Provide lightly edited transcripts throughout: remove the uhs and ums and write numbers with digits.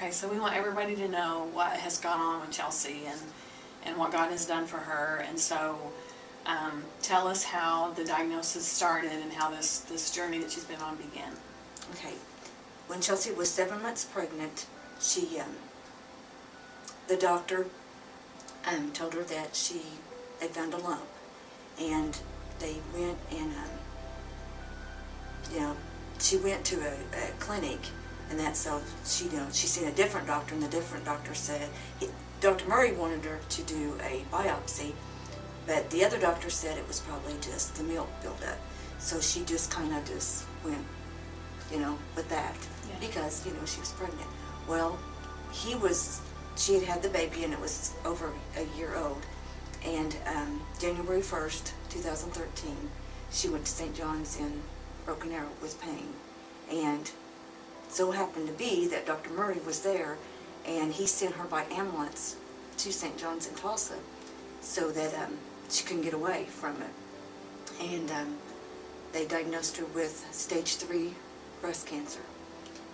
Okay, so we want everybody to know what has gone on with Chelsea and what God has done for her. And so tell us how the diagnosis started and how this journey that she's been on began. Okay. When Chelsea was 7 months pregnant, the doctor told her that they found a lump. And they went and, she went to a clinic, and that's so she seen a different doctor, and the different doctor said, Dr. Murray wanted her to do a biopsy, but the other doctor said it was probably just the milk buildup. So she just kind of just went, with that, because, she was pregnant. Well, she had had the baby, and it was over a year old. And January 1st, 2013, she went to St. John's in Broken Arrow with pain. And so happened to be that Dr. Murray was there, and he sent her by ambulance to St. John's in Tulsa so that she couldn't get away from it. And they diagnosed her with stage 3 breast cancer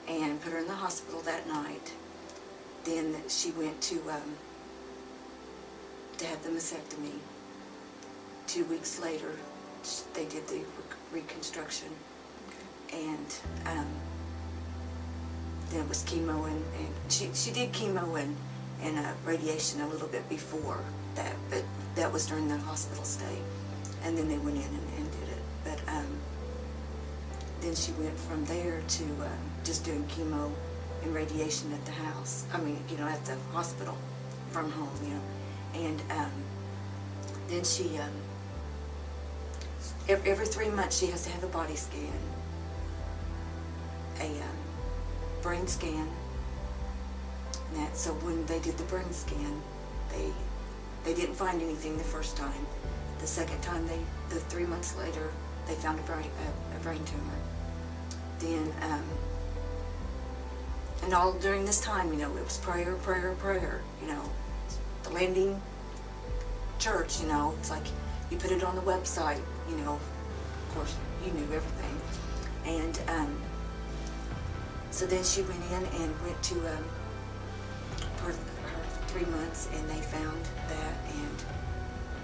and put her in the hospital that night. Then she went to have the mastectomy. 2 weeks later, they did the reconstruction. Okay. And then it was chemo, and she did chemo and radiation a little bit before that, but that was during the hospital stay. And then they went in and did it. But then she went from there to just doing chemo and radiation at the house. I mean, at the hospital from home, And then she, every 3 months she has to have a body scan, a brain scan. And so when they did the brain scan, they didn't find anything the first time. The second time, the 3 months later, they found a brain tumor. Then, and all during this time, it was prayer. The Landing Church, it's like you put it on the website, of course you knew everything. And so then she went in and went to her 3 months, and they found that, and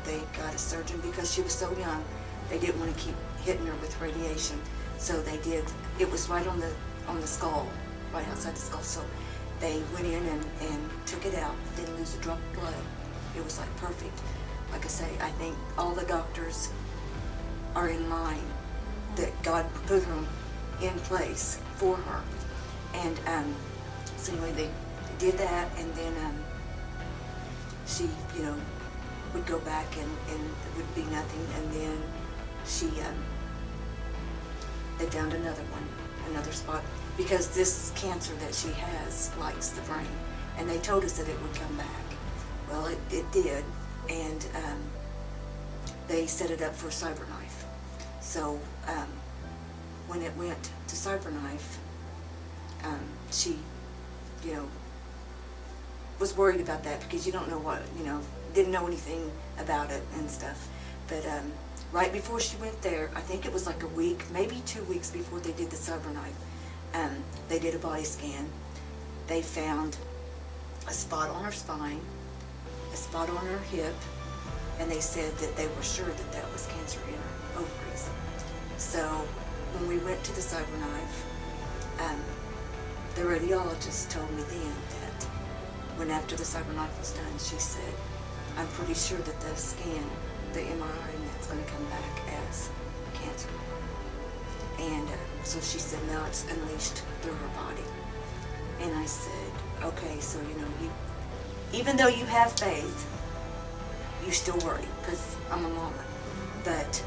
they got a surgeon because she was so young. They didn't want to keep hitting her with radiation, so they did. It was right on the skull, right outside the skull. So they went in and took it out. Didn't lose a drop of blood. It was like perfect. Like I say, I think all the doctors are in line that God put them in place for her. And so anyway, they did that, and then she, would go back and it would be nothing, and then they found another spot, because this cancer that she has likes the brain, and they told us that it would come back. Well, it did, and they set it up for CyberKnife. So when it went to CyberKnife, she, was worried about that, because you don't know what, didn't know anything about it and stuff. But right before she went there, I think it was like a week, maybe 2 weeks before they did the CyberKnife, they did a body scan. They found a spot on her spine, a spot on her hip, and they said that they were sure that that was cancer in her ovaries. So when we went to the CyberKnife, the radiologist told me then that when after the CyberKnife was done, she said, I'm pretty sure that the scan, the MRI, and that's going to come back as cancer. And so she said, now it's unleashed through her body. And I said, okay, so even though you have faith, you still worry, because I'm a mama. But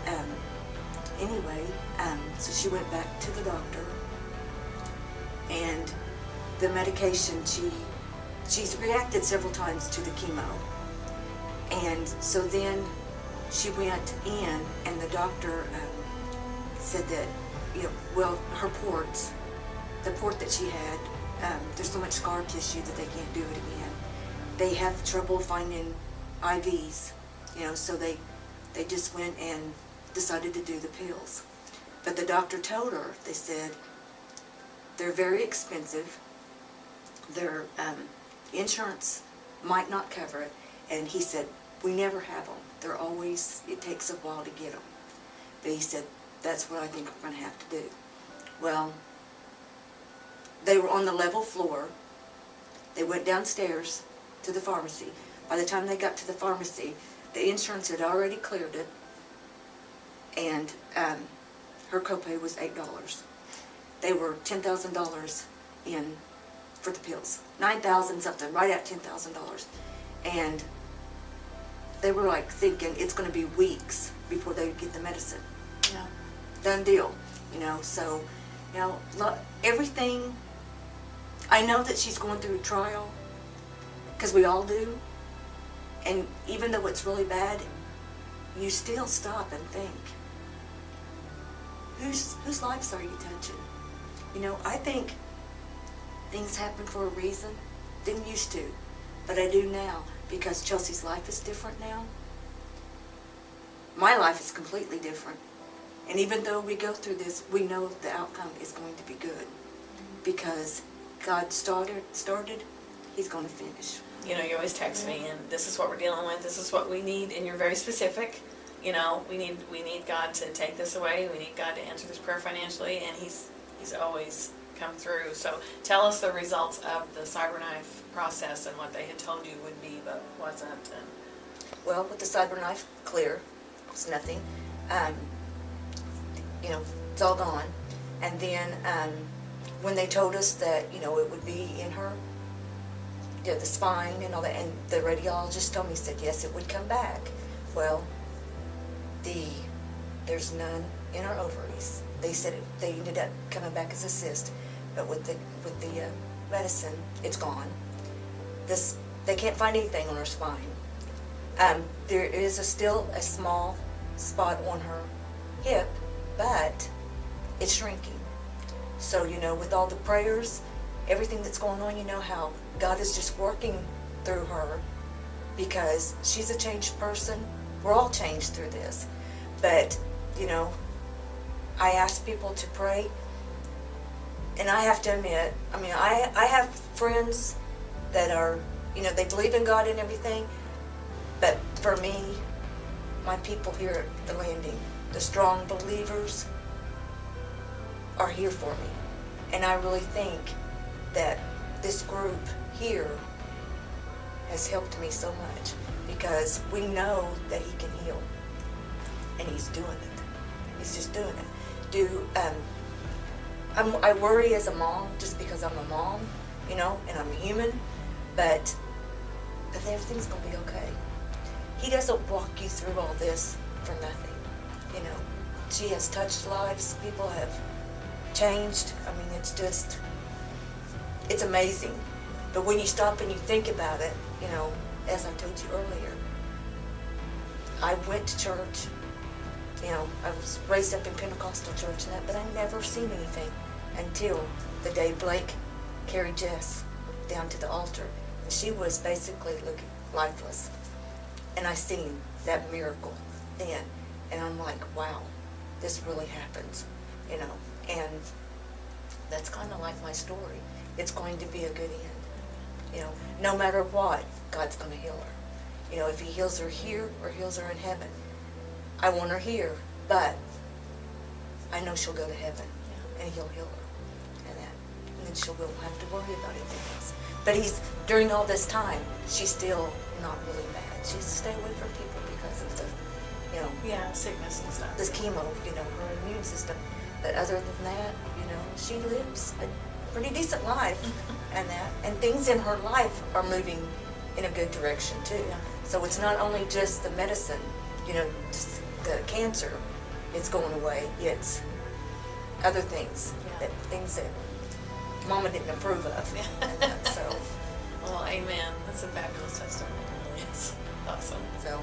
anyway, so she went back to the doctor, and the medication, she's reacted several times to the chemo. And so then she went in, and the doctor said that, well, her ports, the port that she had, there's so much scar tissue that they can't do it again. They have trouble finding IVs, so they just went and decided to do the pills. But the doctor told her, they said, they're very expensive. their insurance might not cover it. And he said, we never have them. They're always, it takes a while to get them. But he said, that's what I think we're going to have to do. Well, they were on the level floor. They went downstairs to the pharmacy. By the time they got to the pharmacy, the insurance had already cleared it, and her copay was $8. They were $10,000 in for the pills. 9,000 something, right at $10,000. And they were like thinking it's going to be weeks before they would get the medicine. Yeah. Done deal, so, everything, I know that she's going through a trial, because we all do, and even though it's really bad, you still stop and think, whose lives are you touching? I think things happen for a reason. Didn't used to, but I do now, because Chelsea's life is different now. My life is completely different. And even though we go through this, we know the outcome is going to be good. Because God started, He's going to finish. You always text me, and this is what we're dealing with, this is what we need, and you're very specific. We need God to take this away, we need God to answer this prayer financially, and He's always come through. So tell us the results of the CyberKnife process and what they had told you would be, but wasn't. And well, with the CyberKnife, clear. It's nothing. It's all gone. And then when they told us that, it would be in her, the spine and all that, and the radiologist told me, said, yes, it would come back. Well, there's none in her ovaries. They said they ended up coming back as a cyst, but with the medicine, it's gone. They can't find anything on her spine. There is still a small spot on her hip, but it's shrinking. So, with all the prayers, everything that's going on, how God is just working through her, because she's a changed person. We're all changed through this. But, I ask people to pray, and I have to admit, I have friends that are, they believe in God and everything, but for me, my people here at the landing, the strong believers, are here for me. And I really think that this group here has helped me so much, because we know that He can heal, and He's doing it. He's just doing it. I worry as a mom, just because I'm a mom, and I'm human, but everything's going to be okay. He doesn't walk you through all this for nothing. She has touched lives. People have changed. It's amazing. But when you stop and you think about it, as I told you earlier, I went to church. I was raised up in Pentecostal church and that, but I never seen anything until the day Blake carried Jess down to the altar. And she was basically looking lifeless. And I seen that miracle then. And I'm like, wow, this really happens, And that's kind of like my story. It's going to be a good end. No matter what, God's going to heal her. If He heals her here or heals her in heaven. I want her here, but I know she'll go to heaven, and He'll heal her, and then she won't have to worry about anything else. But during all this time, she's still not really bad. She has to stay away from people because of the, sickness and stuff. this chemo, her immune system. But other than that, she lives a pretty decent life, and things in her life are moving in a good direction too. Yeah. So it's not only just the medicine, just the cancer is going away. It's other things, things that Mama didn't approve of. So, well, amen. That's a fabulous testimony. It's awesome. So.